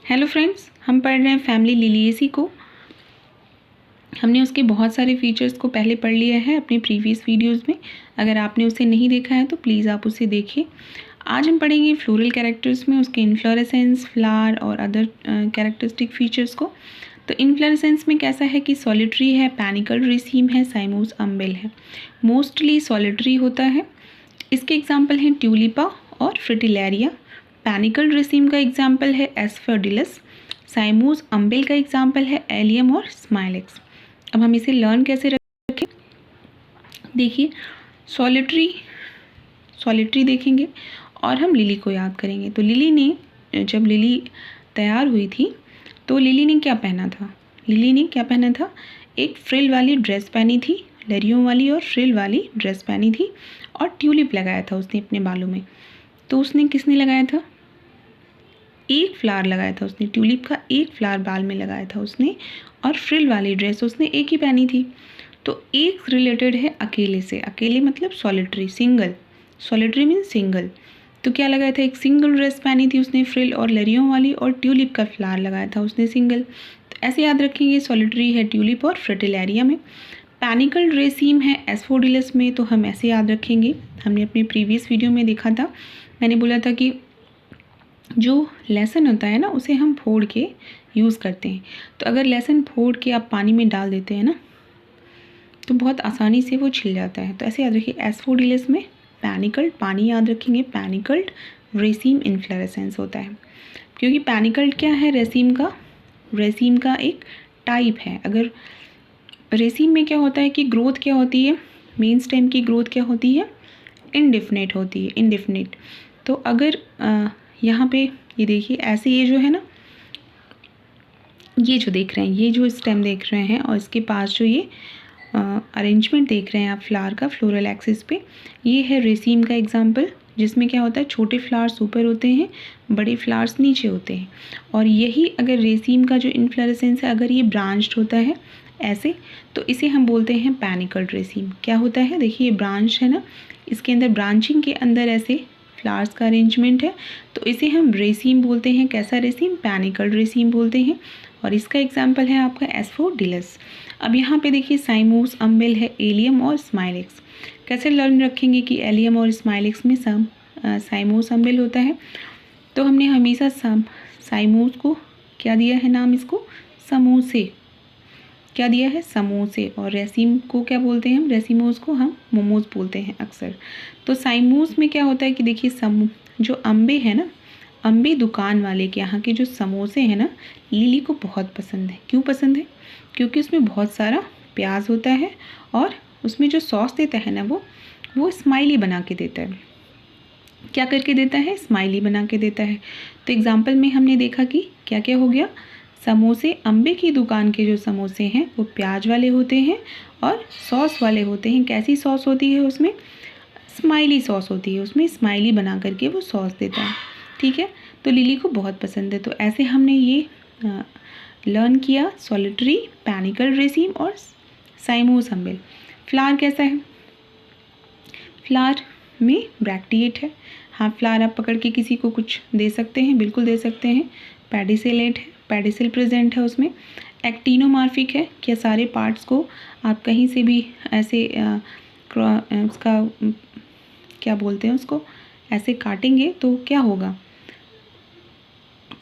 Hello friends, हम पढ़ रहे हैं फैमिली लिलिएसी को। हमने उसके बहुत सारे फीचर्स को पहले पढ़ लिया है अपनी प्रीवियस वीडियोस में। अगर आपने उसे नहीं देखा है तो प्लीज़ आप उसे देखिए। आज हम पढ़ेंगे फ्लोरल कैरेक्टर्स में उसके इन्फ्लोरेसेंस, फ्लावर और अदर कैरेक्टरिस्टिक फीचर्स को। तो इन्फ्लोरेसेंस में कैसा है कि सॉलिटरी है, पैनिकल रेसीम है, साइमोस अम्बेल है। मोस्टली सॉलिटरी होता है। इसके एग्जाम्पल हैं ट्यूलिपा और फ्रिटिलेरिया। पैनिकल रेसीम का एग्जाम्पल है एस्फर्डिलस। साइमोस अम्बेल का एग्जाम्पल है एलियम और स्माइलेक्स। अब हम इसे लर्न कैसे रखें, देखिए सॉलिटरी देखेंगे और हम लिली को याद करेंगे। तो लिली ने, जब लिली तैयार हुई थी तो लिली ने क्या पहना था? एक फ्रिल वाली ड्रेस पहनी थी, लरियों वाली और फ्रिल वाली ड्रेस पहनी थी, और ट्यूलिप लगाया था उसने अपने बालों में। तो उसने किसने लगाया था? एक फ्लावर लगाया था उसने, ट्यूलिप का एक फ्लावर बाल में लगाया था उसने, और फ्रिल वाली ड्रेस उसने एक ही पहनी थी। तो एक रिलेटेड है अकेले से, अकेले मतलब solitary, single. Solitary means single. तो क्या लगाया था? एक सिंगल ड्रेस पहनी थी उसने फ्रिल और लरियों वाली, और ट्यूलिप का फ्लावर लगाया था उसने सिंगल। तो ऐसे याद रखेंगे, सॉलिटरी है ट्यूलिप और फ्रिटिलेरिया में। पैनिकल रेसीम है एस्फोडिलस में, तो हम ऐसे याद रखेंगे। हमने अपने प्रीवियस वीडियो में देखा था, मैंने बोला था कि जो लहसुन होता है ना, उसे हम फोड़ के यूज़ करते हैं। तो अगर लहसुन फोड़ के आप पानी में डाल देते हैं ना, तो बहुत आसानी से वो छिल जाता है। तो ऐसे याद रखिए, एस्फोडिलस में पैनिकल्ड, पानी याद रखेंगे, पैनिकल्ड रेसीम इन्फ्लोरेसेंस होता है। क्योंकि पैनिकल्ड क्या है? रेसीम का एक टाइप है। अगर रेसीम में क्या होता है कि ग्रोथ क्या होती है, मेन स्टेम की ग्रोथ क्या होती है? इनडिफिनिट होती है, इनडिफिनिट। तो अगर यहाँ पे ये देखिए, ऐसे ये जो है ना, ये जो देख रहे हैं, ये जो स्टेम देख रहे हैं, और इसके पास जो ये अरेंजमेंट देख रहे हैं आप फ्लावर का फ्लोरल एक्सिस पे, ये है रेसीम का एग्जाम्पल, जिसमें क्या होता है, छोटे फ्लावर्स ऊपर होते हैं, बड़े फ्लावर्स नीचे होते हैं। और यही अगर रेसीम का जो इन्फ्लोरेसेंस है, अगर ये ब्रांच्ड होता है ऐसे, तो इसे हम बोलते हैं पैनिकल्ड रेसीम। क्या होता है? देखिए, ये ब्रांच है ना, इसके अंदर ब्रांचिंग के अंदर ऐसे फ्लावर्स का अरेंजमेंट है, तो इसे हम रेसीम बोलते हैं। कैसा रेसीम? पैनिकल्ड रेसीम बोलते हैं। और इसका एग्जाम्पल है आपका एस्फोडिलस। अब यहाँ पे देखिए, साइमोस अम्बेल है, एलियम और स्माइलेक्स। कैसे लर्न रखेंगे कि एलियम और स्माइलेक्स में साइमोस अम्बेल होता है? तो हमने हमेशा साइमोस को क्या दिया है नाम? इसको समोसे। क्या दिया है? समोसे। और रेसीम को क्या बोलते हैं हम? रेसीमोस को हम मोमोज बोलते हैं अक्सर। तो साइमोस में क्या होता है कि देखिए, जो अम्बे है ना, अम्बे दुकान वाले के यहाँ के जो समोसे हैं ना, लिली को बहुत पसंद है। क्यों पसंद है? क्योंकि उसमें बहुत सारा प्याज होता है, और उसमें जो सॉस देता है ना, वो स्माइली बना के देता है। क्या करके देता है? स्माइली बना के देता है। तो एग्जाम्पल में हमने देखा कि क्या क्या हो गया, समोसे, अम्बे की दुकान के जो समोसे हैं वो प्याज वाले होते हैं और सॉस वाले होते हैं। कैसी सॉस होती है उसमें? स्माइली सॉस होती है उसमें, स्माइली बना करके वो सॉस देता है। ठीक है, तो लिली को बहुत पसंद है। तो ऐसे हमने ये लर्न किया, सॉलिटरी, पैनिकल रेसीम और साइमोस अम्बेल। फ्लावर कैसा है? फ्लावर में ब्रैक्टिएट है। हाँ, फ्लावर आप पकड़ के किसी को कुछ दे सकते हैं, बिल्कुल दे सकते हैं। पेडिसेलेट है, पेडिसिल प्रेजेंट है उसमें। एक्टिनोमार्फिक है, क्या सारे पार्ट्स को आप कहीं से भी ऐसे उसका क्या बोलते हैं, उसको ऐसे काटेंगे तो क्या होगा,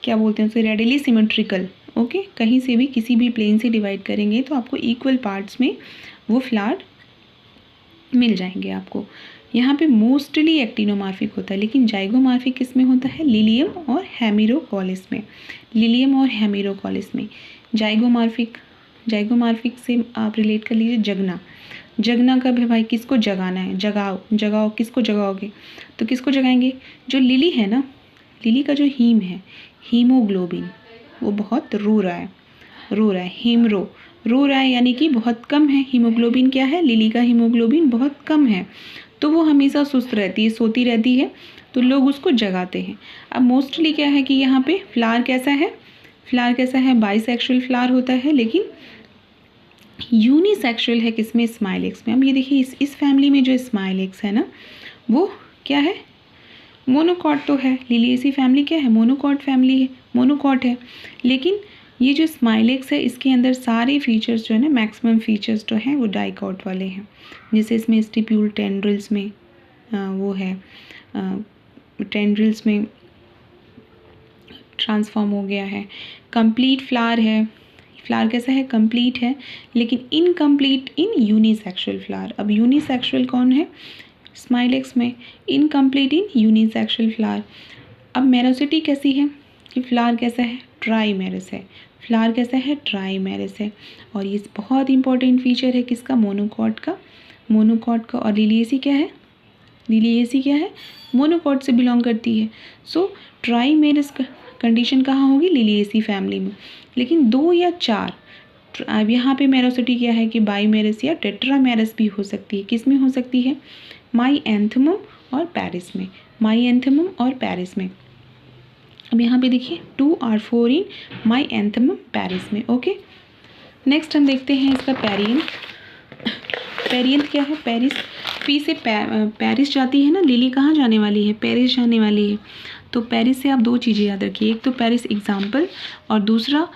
क्या बोलते हैं उसे? Readily symmetrical. ओके, कहीं से भी किसी भी प्लेन से डिवाइड करेंगे तो आपको इक्वल पार्ट्स में वो फ्लावर मिल जाएंगे आपको। यहाँ पे मोस्टली एक्टिनोमार्फिक होता है, लेकिन जाइगोमार्फिक किस में होता है? लिलियम और हेमिरोकॉलिस में। लिलियम और हेमिरोकॉलिस में जाइगोमार्फिक से आप रिलेट कर लीजिए जगना कब है भाई? किसको जगाना है? जगाओ, किसको जगाओगे? तो किसको जगाएंगे? जो लिली है ना, लिली का जो हीम है, हीमोग्लोबिन, वो बहुत रो रहा है, रो रहा है, यानी कि बहुत कम है। हीमोग्लोबिन क्या है? लिली का हीमोग्लोबिन बहुत कम है, तो वो हमेशा सुस्त रहती है, सोती रहती है, तो लोग उसको जगाते हैं। अब मोस्टली क्या है कि यहाँ पे फ्लावर कैसा है? बाइसेक्सुअल फ्लावर होता है, लेकिन यूनिसेक्सुअल है किसमें? स्माइलेक्स में। अब ये देखिए, इस फैमिली में जो स्माइलेक्स है ना, वो क्या है? मोनोकॉट तो है, लिलिएसी फैमिली क्या है, मोनोकॉट फैमिली है, मोनोकॉट है। लेकिन ये जो स्माइलेक्स है इसके अंदर सारे फीचर्स जो है ना, मैक्सिमम फीचर्स जो हैं वो डाइकॉट वाले हैं। जैसे इसमें स्टिप्यूल टेंड्रिल्स में वो है, टेंड्रिल्स में ट्रांसफॉर्म हो गया है। कंप्लीट फ्लावर है, फ्लावर कैसा है, कंप्लीट है, लेकिन इनकम्प्लीट इन यूनिसेक्सुअल फ्लावर। अब यूनिसेक्सुअल कौन है, स्माइलेक्स में, इनकम्प्लीट इन यूनिसेक्सुअल फ्लावर। अब मेरोसिटी कैसी है, कि फ्लावर कैसा है, ट्राइमेरस है, फ्लावर कैसा है, ट्राइमेरस है। और ये बहुत इंपॉर्टेंट फीचर है किसका, मोनोकॉट का, मोनोकॉट का। और लिलिएसी क्या है, लिलिएसी क्या है, मोनोकॉट से बिलोंग करती है। सो ट्राइमेरस कंडीशन कहाँ होगी, लिलिएसी फैमिली में। लेकिन 2 या 4, अब यहाँ पे मेरोसिटी क्या है कि बाईमेरस या टेट्रामेरस भी हो सकती है। किस में हो सकती है, माईएंथमम और पैरिस में, माईएंथमम और पैरिस में। अब यहाँ पे देखिए 2 और 4 इन माईएंथमम पैरिस में। ओके, नेक्स्ट हम देखते हैं इसका पेरियंथ। पेरियंथ क्या है, पेरिस, पी से पेरिस जाती है ना, लिली कहाँ जाने वाली है, पेरिस जाने वाली है। तो पेरिस से आप 2 चीज़ें याद रखिए, एक तो पेरिस एग्जाम्पल और दूसरा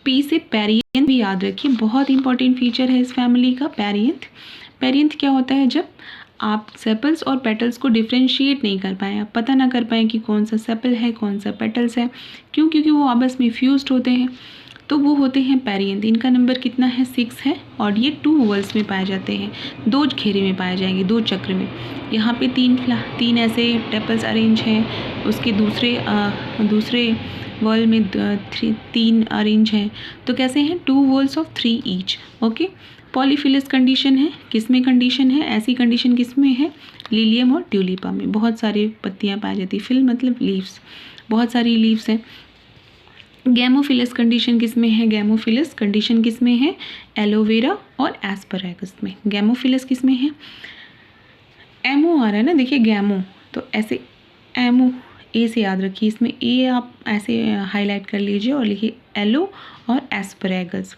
पी से पेरियंथ भी याद रखिए। बहुत इंपॉर्टेंट फीचर है इस फैमिली का पेरियंथ। पेरियंथ क्या होता है, जब आप सेपल्स और पेटल्स को डिफ्रेंशिएट नहीं कर पाएँ, आप पता ना कर पाएँ कि कौन सा सेपल है कौन सा पेटल्स है, क्यों, क्योंकि वो आपस में फ्यूज्ड होते हैं, तो वो होते हैं पेरियंथ। इनका नंबर कितना है, 6 है, और ये 2 ओवल्स में पाए जाते हैं, 2 घेरे में पाए जाएंगे, 2 चक्र में। यहाँ पे 3 ऐसे टेपल्स अरेंज हैं, उसके दूसरे वॉल में 3 अरेंज हैं। तो कैसे हैं, 2 walls of 3 each. Okay, polyphyllous condition है, किस में कंडीशन है, ऐसी कंडीशन किस में है, लिलियम और ट्यूलिपा में बहुत सारी पत्तियाँ पाई जाती है, फिल मतलब लीव्स, बहुत सारी लीव्स हैं। गैमोफिलस कंडीशन किस में है, गैमोफिलस कंडीशन किस में है, एलोवेरा और एस्परैगस में। गैमोफिलस किस में है, एमो आ रहा है ना, देखिए गैमो, तो ऐसे एमो, ए से याद रखिए, इसमें ए आप ऐसे हाईलाइट कर लीजिए और लिखिए एलो और asparagus.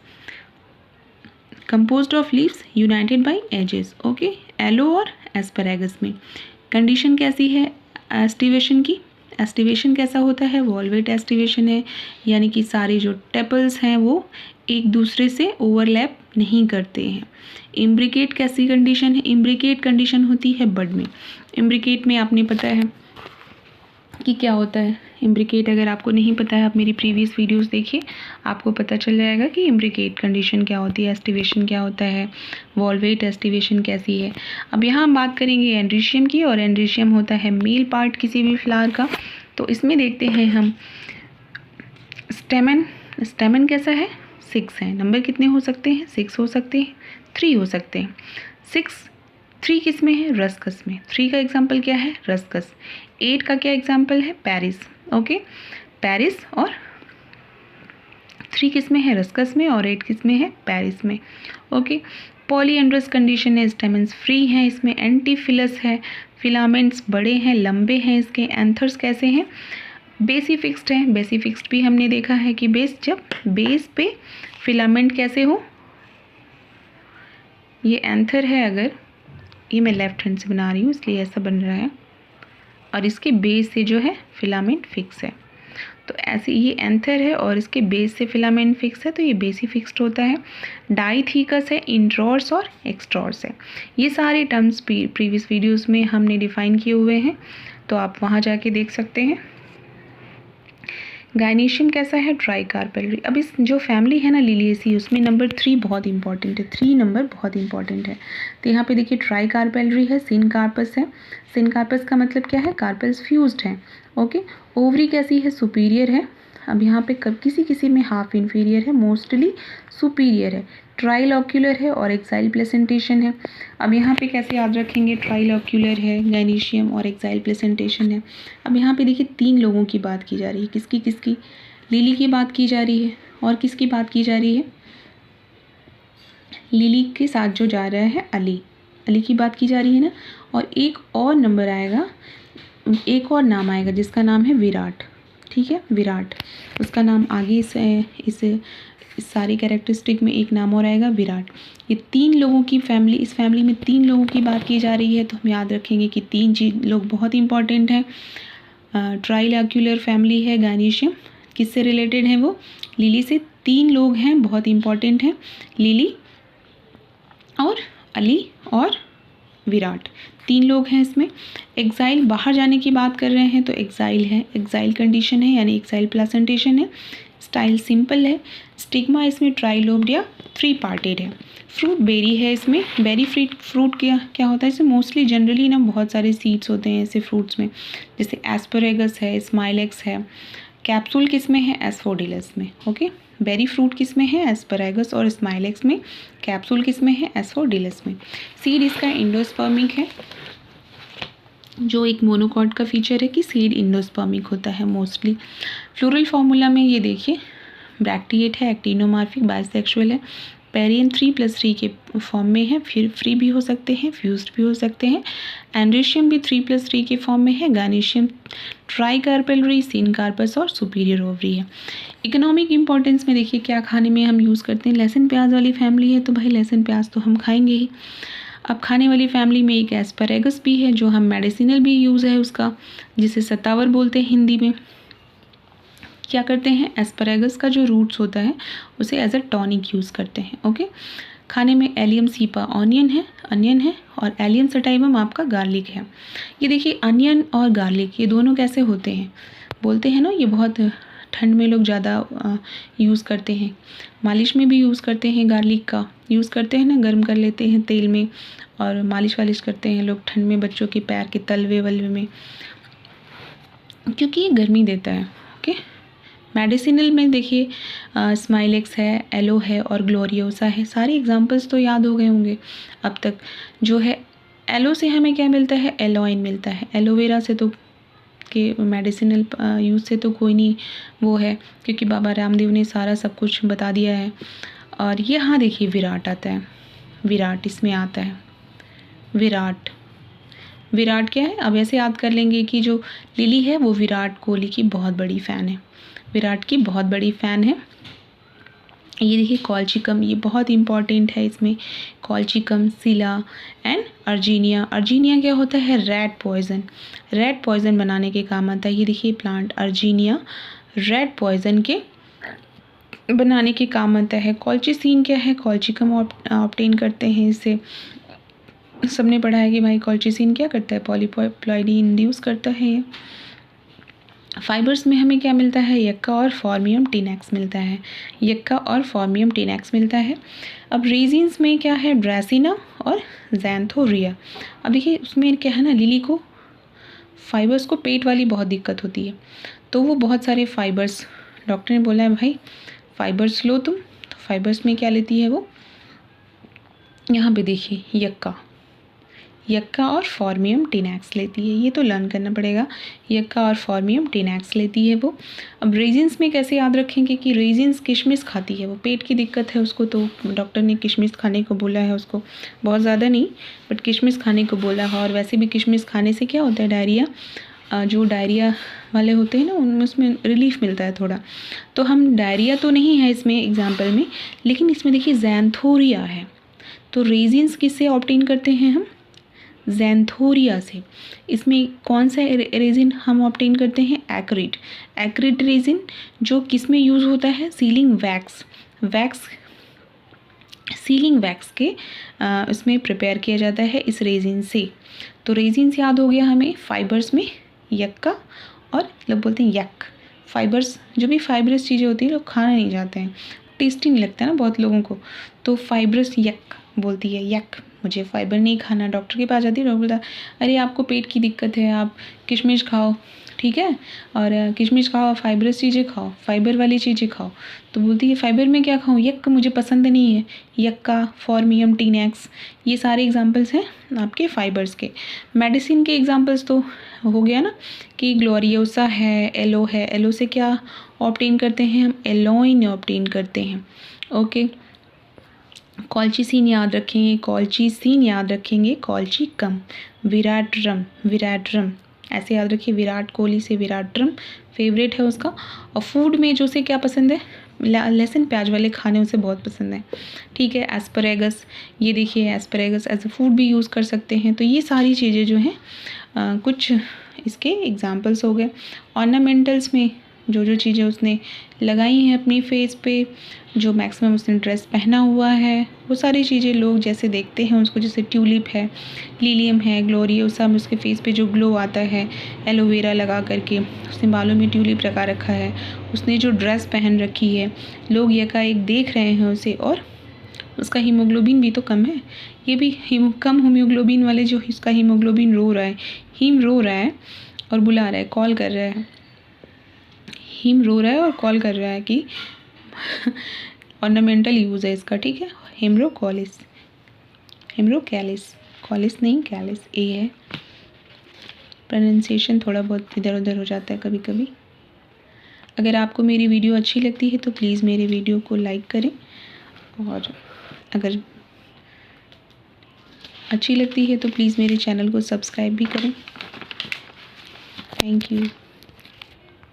Composed of leaves united by edges. Okay, aloe और एस्परैगस में कंडीशन कैसी है एस्टिवेशन की, एस्टिवेशन कैसा होता है, वॉल्वेट एस्टिवेशन है, यानी कि सारे जो टेपल्स हैं वो एक दूसरे से ओवरलैप नहीं करते हैं। इम्ब्रिकेट कैसी कंडीशन है, इम्ब्रिकेट कंडीशन होती है बड में। इम्ब्रिकेट में आपने पता है कि क्या होता है, इम्ब्रिकेट अगर आपको नहीं पता है आप मेरी प्रीवियस वीडियोस देखिए, आपको पता चल जाएगा कि इम्ब्रिकेट कंडीशन क्या होती है, एस्टिवेशन क्या होता है, वॉल्वेट एस्टिवेशन कैसी है। अब यहाँ हम बात करेंगे एंड्रीशियम की, और एंड्रीशियम होता है मेल पार्ट किसी भी फ्लावर का। तो इसमें देखते हैं हम स्टेमन, स्टेमन कैसा है, 6 है। नंबर कितने हो सकते हैं, 6 हो सकते हैं, 3 हो सकते हैं। 3 किस में है, रस्कस में। 3 का एग्जाम्पल क्या है, रस्कस। 8 का क्या एग्जाम्पल है, पेरिस। ओके, पेरिस और 3 किस में है, रस्कस में, और 8 किस में है, पेरिस में। ओके, पॉलीएंड्रस कंडीशन है, स्टेमन्स फ्री हैं, इसमें एंटीफिलस है, फिलामेंट्स बड़े हैं, लंबे हैं, इसके एंथर्स कैसे हैं, बेसी फिक्स्ड है। बेसी फिक्स्ड भी हमने देखा है कि बेस, जब बेस पे फिलामेंट कैसे हो, ये एंथर है, अगर ये मैं लेफ्ट हैंड से बना रही हूँ इसलिए ऐसा बन रहा है, और इसके बेस से जो है फिलामेंट फिक्स है, तो ऐसे ये एंथर है और इसके बेस से फिलामेंट फिक्स है, तो ये बेसी फिक्स्ड होता है। डाइथीकस है, इंट्रॉर्स और एक्सट्रॉर्स है। ये सारे टर्म्स प्रीवियस वीडियोस में हमने डिफाइन किए हुए हैं, तो आप वहाँ जाके देख सकते हैं। गायनीशियम कैसा है, ट्राइकार्पेलरी। अब इस जो फैमिली है ना लिलिएसी, उसमें नंबर 3 बहुत इंपॉर्टेंट है, 3 नंबर बहुत इंपॉर्टेंट है। तो यहाँ पे देखिए ट्राइकार्पेलरी है, सिनकार्पस है। सिनकार्पस का मतलब क्या है, कार्पेल्स फ्यूज्ड हैं। ओके, ओवरी कैसी है, सुपीरियर है। अब यहाँ पे किसी में हाफ इन्फीरियर है, मोस्टली सुपीरियर है। ट्राइलॉक्यूलर है और एक्साइल प्लेसेंटेशन है। अब यहाँ पे कैसे याद रखेंगे, ट्राइलॉक्यूलर है, गायनीशियम और एक्साइल प्लेसेंटेशन है। अब यहाँ पे देखिए 3 लोगों की बात की जा रही है, किसकी किसकी, लिली की बात की जा रही है, और किसकी बात की जा रही है, लिली के साथ जो जा रहा है अली, अली की बात की जा रही है ना। और एक और नंबर आएगा, एक और नाम आएगा जिसका नाम है विराट। ठीक है, विराट, उसका नाम आगे इस सारी कैरेक्टरिस्टिक में एक नाम और आएगा, विराट। ये 3 लोगों की फैमिली, इस फैमिली में 3 लोगों की बात की जा रही है, तो हम याद रखेंगे कि 3 लोग बहुत इंपॉर्टेंट हैं। ट्राइलैक्यूलर फैमिली है गायनीशियम, किससे रिलेटेड है वो? लिली से। 3 लोग हैं, बहुत इंपॉर्टेंट हैं, लिली और अली और विराट, 3 लोग हैं इसमें। एक्साइल, बाहर जाने की बात कर रहे हैं तो एक्साइल है, एक्साइल कंडीशन है यानी एक्साइल प्लेसेंटेशन है। स्टाइल सिंपल है। स्टिग्मा इसमें ट्राइलोब्ड या 3 पार्टेड है। फ्रूट बेरी है इसमें। बेरी फ्रूट क्या होता है इसमें? मोस्टली जनरली ना बहुत सारे सीड्स होते हैं ऐसे फ्रूट्स में, जैसे एस्परेगस है, स्माइलेक्स है। कैप्सूल किस में है? एस्फोडिलस में। ओके, बेरी फ्रूट किस में है? एस्परेगस और स्माइलेक्स में। कैप्सूल किस में है? एस्फोडिलस में। सीड इसका इंडोस्पर्मिक है, जो एक मोनोकॉट का फीचर है कि सीड इंडोस्पर्मिक होता है मोस्टली। फ्लोरल फार्मूला में ये देखिए, ब्रैक्टिएट है, एक्टिनोमॉर्फिक, बाइसेक्सुअल है, पेरियन 3+3 के फॉर्म में है, फिर फ्री भी हो सकते हैं, फ्यूज्ड भी हो सकते हैं। एंड्रेशियम भी 3+3 के फॉर्म में है, गायनीशियम ट्राइकार्पेलरी, सिनकार्पस और सुपीरियर ओवरी है। इकोनॉमिक इंपॉर्टेंस में देखिए क्या खाने में हम यूज़ करते हैं। लहसुन प्याज वाली फैमिली है तो भाई लहसुन प्याज तो हम खाएंगे ही। अब खाने वाली फैमिली में एक एस्परेगस भी है, जो हम मेडिसिनल भी यूज़ है उसका, जिसे सतावर बोलते हैं हिंदी में। क्या करते हैं? एस्परेगस का जो रूट्स होता है उसे एज अ टॉनिक यूज़ करते हैं। ओके, खाने में एलियम सीपा अनियन है और एलियम सटाइवम आपका गार्लिक है। ये देखिए अनियन और गार्लिक ये दोनों कैसे होते हैं? बोलते हैं ना, ये बहुत ठंड में लोग ज़्यादा यूज़ करते हैं, मालिश में भी यूज़ करते हैं, गार्लिक का यूज़ करते हैं ना, गर्म कर लेते हैं तेल में और मालिश वालिश करते हैं लोग ठंड में बच्चों के पैर के तलवे वलवे में, क्योंकि ये गर्मी देता है। ओके, मेडिसिनल में देखिए स्माइलेक्स है, एलो है और ग्लोरियोसा है। सारे एग्जांपल्स तो याद हो गए होंगे अब तक। जो है एलो से हमें क्या मिलता है? एलोइन मिलता है। एलोवेरा से तो के मेडिसिनल यूज़ से तो कोई नहीं वो है, क्योंकि बाबा रामदेव ने सारा सब कुछ बता दिया है। और यहाँ देखिए विराट आता है, विराट इसमें आता है। विराट क्या है? अब ऐसे याद कर लेंगे कि जो लिली है वो विराट कोहली की बहुत बड़ी फ़ैन है, विराट की बहुत बड़ी फ़ैन है। ये देखिए कॉल्चिकम, ये बहुत इंपॉर्टेंट है इसमें। कॉल्चिकम, सिला एंड अर्जीनिया। अर्जीनिया क्या होता है? रेड पॉइजन बनाने के काम आता है। ये देखिए प्लांट अर्जीनिया रेड पॉइजन के बनाने के काम आता है। कॉल्चिसीन क्या है? कॉल्चिकम ऑब्टेन करते हैं इससे। सबने पढ़ा है कि भाई कॉल्चिसीन क्या करता है? पॉलीप्लॉइडी इंड्यूस करता है ये। फाइबर्स में हमें क्या मिलता है? यक्का और फॉर्मियम टिनेक्स मिलता है, यक्का और फॉर्मियम टिनेक्स मिलता है। अब रेजिन्स में क्या है? ड्रेसिना और ज़ैंथोरिया। अब देखिए उसमें क्या है ना, लिली को फाइबर्स को पेट वाली बहुत दिक्कत होती है, तो वो बहुत सारे फाइबर्स, डॉक्टर ने बोला है भाई फाइबर्स लो तुम, तो फाइबर्स में क्या लेती है वो? यहाँ पे देखिए यक्का और फॉर्मियम टिनेक्स लेती है। ये तो लर्न करना पड़ेगा, यक्का और फॉर्मियम टिनेक्स लेती है वो। अब रेजिन्स में कैसे याद रखेंगे कि रेजिन्स किशमिश खाती है, वो पेट की दिक्कत है उसको, तो डॉक्टर ने किशमिश खाने को बोला है उसको, बहुत ज़्यादा नहीं बट किशमिश खाने को बोला है। और वैसे भी किशमिश खाने से क्या होता है? डायरिया, जो डायरिया वाले होते हैं ना उनमें उसमें रिलीफ मिलता है थोड़ा। तो हम डायरिया तो नहीं है इसमें एग्जाम्पल में, लेकिन इसमें देखिए ज़ैंथोरिया है, तो रेजिन्स किससे ऑब्टेन करते हैं हम? ज़ैंथोरिया से। इसमें कौन सा रेजिन हम ऑब्टेन करते हैं? एक्रिड रेजिन, जो किस में यूज़ होता है? सीलिंग वैक्स के इसमें प्रिपेयर किया जाता है इस रेजिन से। तो रेजिन्स याद हो गया हमें। फाइबर्स में यक्का और लोग बोलते हैं यक। फाइबर्स, जो भी फाइबरस चीज़ें होती हैं लोग खाना नहीं चाहते हैं, टेस्टी नहीं लगता है ना बहुत लोगों को, तो फाइबरस यक बोलती है, यक मुझे फाइबर नहीं खाना। डॉक्टर के पास जाती है, डॉक्टर बोलता है अरे आपको पेट की दिक्कत है, आप किशमिश खाओ, ठीक है, और किशमिश खाओ, फाइबरस चीज़ें खाओ, फाइबर वाली चीज़ें खाओ। तो बोलती है फाइबर में क्या खाऊं? यक्का मुझे पसंद नहीं है। यक्का, फॉर्मियम टिनेक्स, ये सारे एग्जांपल्स हैं आपके फाइबर्स के। मेडिसिन के एग्जांपल्स तो हो गया ना कि ग्लोरियोसा है, एलो है। एलो से क्या ऑब्टेन करते हैं हम? एलोइन ऑब्टेन करते हैं। ओके, कॉल्चिसीन याद रखेंगे, कॉल्चिकम, विराट्रम ऐसे याद रखिए। विराट कोहली से विराट्रम फेवरेट है उसका। और फूड में जो से क्या पसंद है? लहसुन प्याज वाले खाने उसे बहुत पसंद है, ठीक है। एस्परेगस, ये देखिए एस्परेगस एज ए फूड भी यूज़ कर सकते हैं। तो ये सारी चीज़ें जो हैं कुछ इसके एग्जाम्पल्स हो गए। ऑर्नामेंटल्स में जो जो चीज़ें उसने लगाई हैं अपनी फेस पे, जो मैक्सिमम उसने ड्रेस पहना हुआ है, वो सारी चीज़ें लोग जैसे देखते हैं उसको, जैसे ट्यूलिप है, लिलियम है, ग्लोरियोसा में उसके फेस पे जो ग्लो आता है एलोवेरा लगा करके, उसने बालों में ट्यूलिप लगा रखा है, उसने जो ड्रेस पहन रखी है, लोग यकायक देख रहे हैं उसे, और उसका हीमोग्लोबिन भी तो कम है। ये भी कम हीमोग्लोबिन वाले, जो इसका हीमोग्लोबिन रो रहा है, हीम रो रहा है और बुला रहा है, कॉल कर रहा है, हीम रो रहा है और कॉल कर रहा है कि ऑर्नामेंटल यूज़ है इसका, ठीक है। हेमरोकॉलिस, हेमरोकैलिस, कॉलिस नहीं कैलिस, ए है। प्रोनाउंसिएशन थोड़ा बहुत इधर उधर हो जाता है कभी कभी। अगर आपको मेरी वीडियो अच्छी लगती है तो प्लीज़ मेरे वीडियो को लाइक करें, और अगर अच्छी लगती है तो प्लीज़ मेरे चैनल को सब्सक्राइब भी करें। Thank you.